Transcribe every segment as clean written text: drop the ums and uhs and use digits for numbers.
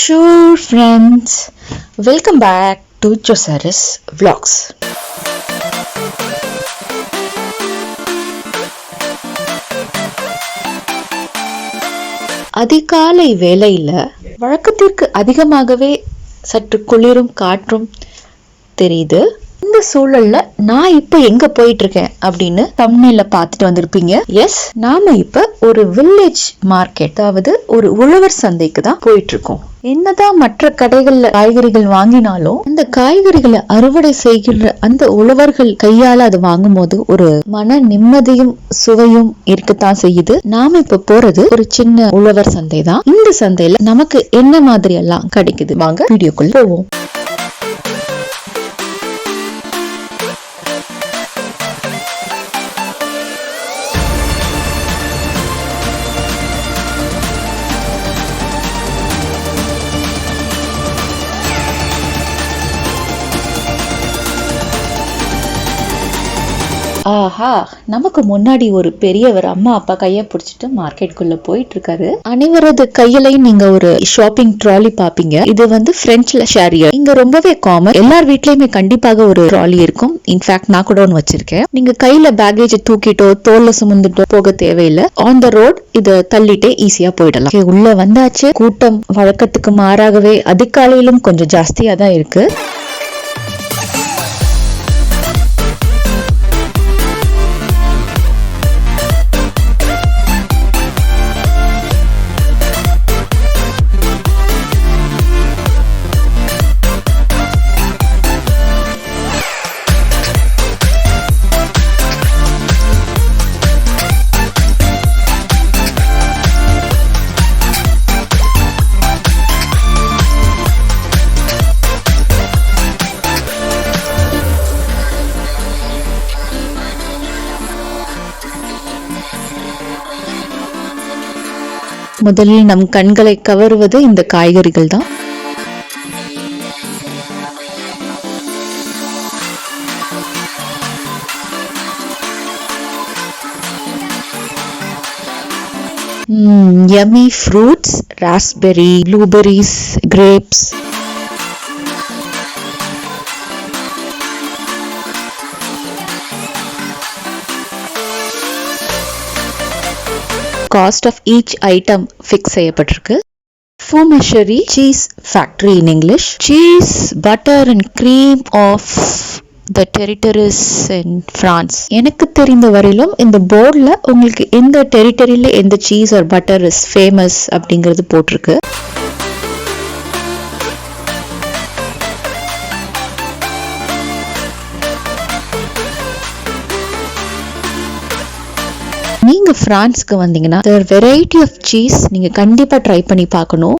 Sure friends, welcome back to Josaris Vlogs. அதிகாலை வேளையில வழக்கத்திற்கு அதிகமாகவே சற்று குளிரும் காற்றும் தெரியுது. இந்த சூழல்ல நான் இப்ப எங்க போயிட்டு இருக்கேன் அப்படின்னு தம்ப்நெயில்ல பார்த்துட்டு வந்திருப்பீங்க. எஸ், நாம இப்ப ஒரு வில்லேஜ் மார்க்கெட், அதாவது ஒரு உழவர் சந்தைக்கு தான் போயிட்டு இருக்கோம். என்னதான் மற்ற கடைகள்ல காய்கறிகள் வாங்கினாலும் அந்த காய்கறிகளை அறுவடை செய்கிற அந்த உழவர்கள் கையால அது வாங்கும் போது ஒரு மன நிம்மதியும் சுவையும் இருக்கத்தான் செய்யுது. நாம இப்ப போறது ஒரு சின்ன உழவர் சந்தை தான். இந்த சந்தையில நமக்கு என்ன மாதிரி எல்லாம் கிடைக்குது, வாங்க வீடியோக்குள்ள போவோம். ஆஹா, நமக்கு முன்னாடி ஒரு பெரியவர் அம்மா அப்பா கைய பிடிச்சிட்டு மார்க்கெட்டுக்குள்ள போயிட்டு இருக்காரு. அனைவரது கையிலையும் நீங்க ஒரு ஷாப்பிங் ட்ராலி பாப்பீங்க. இது வந்து பிரெஞ்சுல ஷேரியர். இங்க ரொம்பவே காமன். எல்லார் வீட்லயுமே கண்டிப்பாக ஒரு ட்ராலி இருக்கும். இன்ஃபேக்ட் நான் கூட ஒன்று வச்சிருக்கேன். நீங்க கையில பேக்கேஜ் தூக்கிட்டோ தோல்ல சுமந்துட்டோ போக தேவையில்லை. ஆன் த ரோட் இத தள்ளிட்டே ஈஸியா போயிடலாம். உள்ள வந்தாச்சு. கூட்டம் வழக்கத்துக்கு மாறாகவே அதிகாலையிலும் கொஞ்சம் ஜாஸ்தியா தான் இருக்கு. முதலில் நம் கண்களை கவருவது இந்த காய்கறிகள் தான். yummy fruits, raspberry, blueberries, grapes. Cost of each item fix செய்யப்பட்டிருக்கு. Faumecherie cheese factory in English. Cheese, butter and cream of the territories in France. எனக்கு தெரிந்த வரையிலும் இந்த போர்ட்ல உங்களுக்கு எந்த டெரிட்டரியில எந்த cheese or butter is famous அப்படிங்கிறது போட்டிருக்கு. நீங்க பிரான்ஸ்க்கு வந்தீங்கன்னா வெரைட்டி ஆஃப் சீஸ் நீங்க கண்டிப்பா ட்ரை பண்ணி பார்க்கணும்.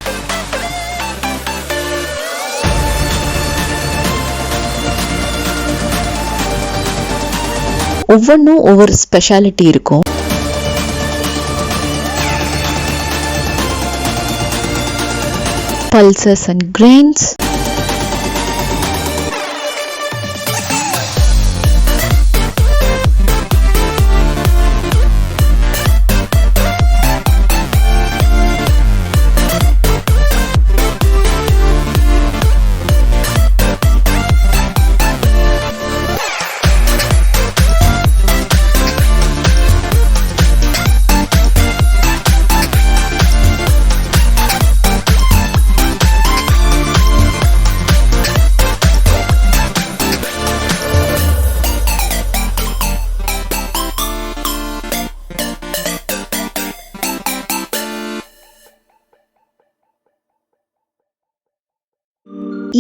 ஒவ்வொன்றும் ஒவ்வொரு ஸ்பெஷாலிட்டி இருக்கும். Pulses and grains.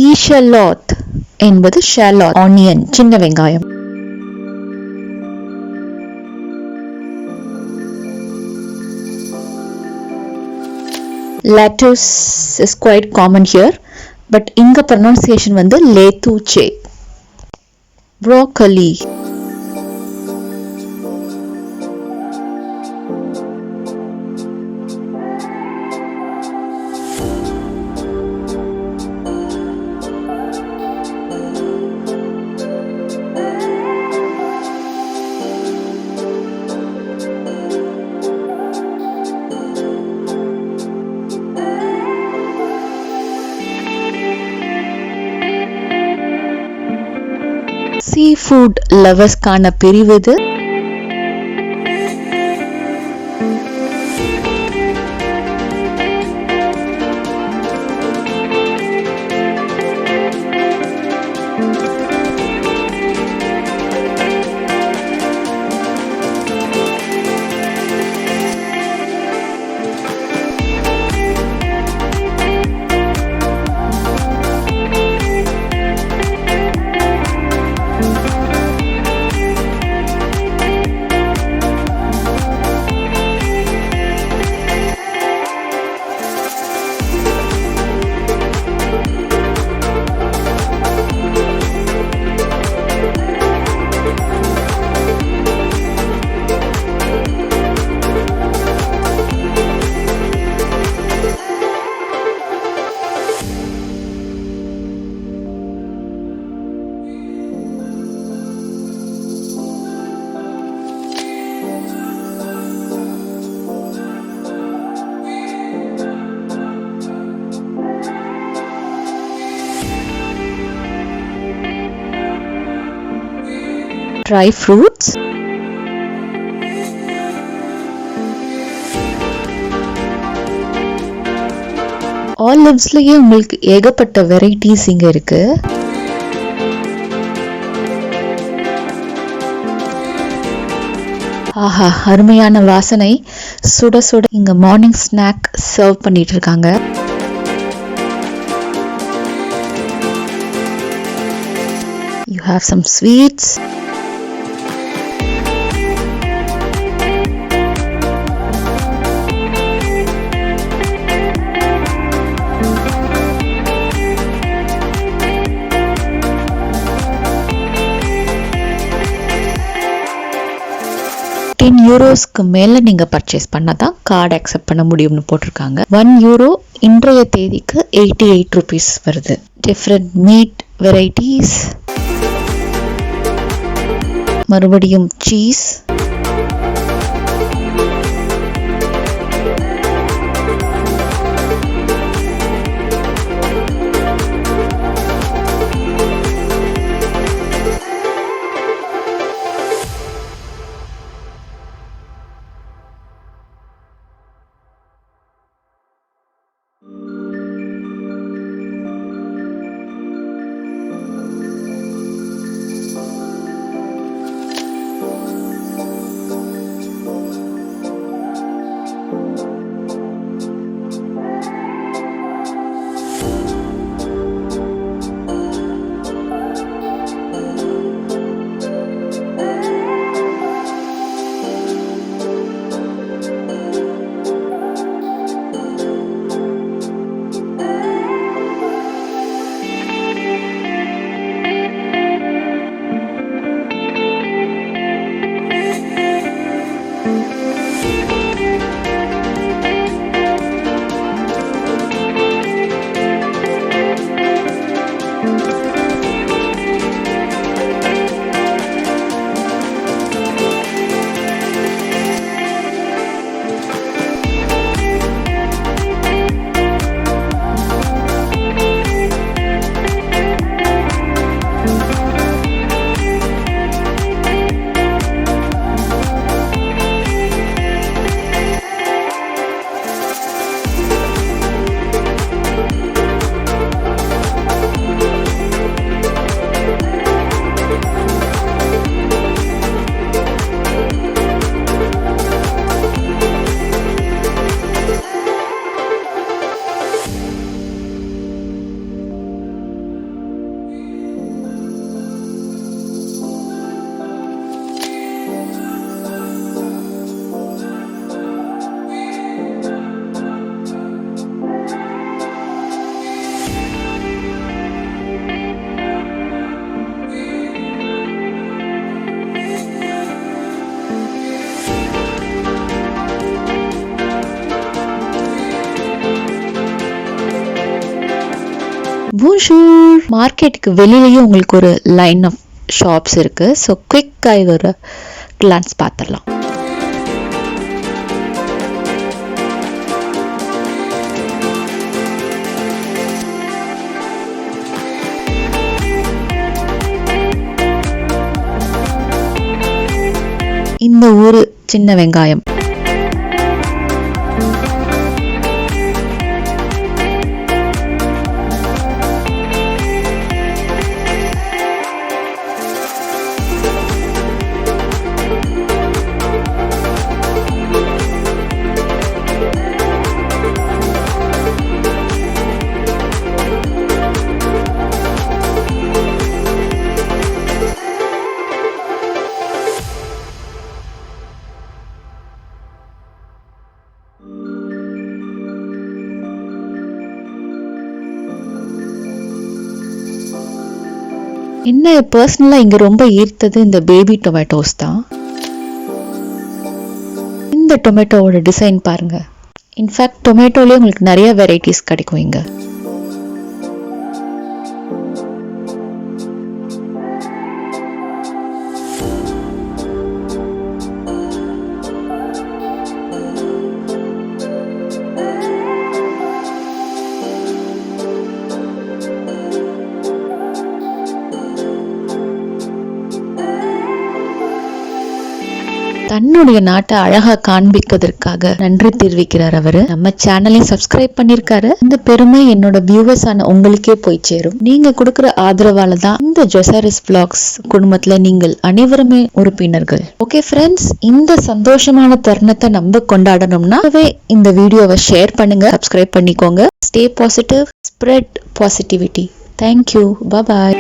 ஈஷலோத் என்பது ஷாலோட், ஆனியன், சின்ன வெங்காயம். Lettuce is quite common here, but இங்க pronunciation வந்து lettuce. Broccoli. சீ ஃபுட் லவர்ஸ்க்கான பிரிவு இது. ட்ரை ஃப்ரூட்ஸ், ஆலிவ்ஸ்லயே உங்களுக்கு ஏகப்பட்ட வெரைட்டிஸ் இங்க இருக்கு. ஆஹா, அருமையான வாசனை. சுட சுட இங்க மார்னிங் ஸ்நாக் சர்வ் பண்ணிட்டு இருக்காங்க. You have some sweets. €10 மேல நீங்க பர்ச்சேஸ் பண்ணாதான் கார்டு அக்செப்ட் பண்ண முடியும்னு போட்டிருக்காங்க. €1 இன்றைய தேதிக்கு ₹88 வருது. டிஃப்ரெண்ட் மீட் வெரைட்டிஸ், மறுபடியும் சீஸ், பூன்ஷூர் மார்க்கெட்டுக்கு வெளியிலேயே உங்களுக்கு ஒரு லைன் ஆஃப் ஷாப்ஸ் இருக்கு. ஸோ குயிக்காக ஒரு கிளான்ஸ் பார்த்துடலாம். இந்த ஊரு சின்ன வெங்காயம். என்ன பர்சனலா இங்க ரொம்ப ஈர்த்தது இந்த பேபி டொமேட்டோஸ் தான். இந்த டொமேட்டோவோட டிசைன் பாருங்க. இன்ஃபேக்ட் டொமேட்டோலயே உங்களுக்கு நிறைய வெரைட்டிஸ் கிடைக்கும் இங்க. தன்னுடைய நாட்டை அழகா காண்பிப்பதற்காக நன்றி தெரிவிக்கிறார் அவரு. நம்ம சேனலையும் சப்ஸ்கிரைப் பண்ணிருக்காரு. இந்த பெருமை என்னோட வியூவர்ஸ் ஆன உங்களுக்கே போய் சேரும். நீங்க கொடுக்கிற ஆதரவால தான் இந்த ஜொசாரிஸ் vlogs குடும்பத்துல நீங்கள் அனைவருமே உறுப்பினர்கள். ஓகே ஃப்ரெண்ட்ஸ், இந்த சந்தோஷமான தருணத்தை நம்ம கொண்டாடணும்னா இந்த வீடியோவை ஷேர் பண்ணுங்க, சப்ஸ்கிரைப் பண்ணிக்கோங்க. Stay positive, spread positivity. Thank you, பாய்.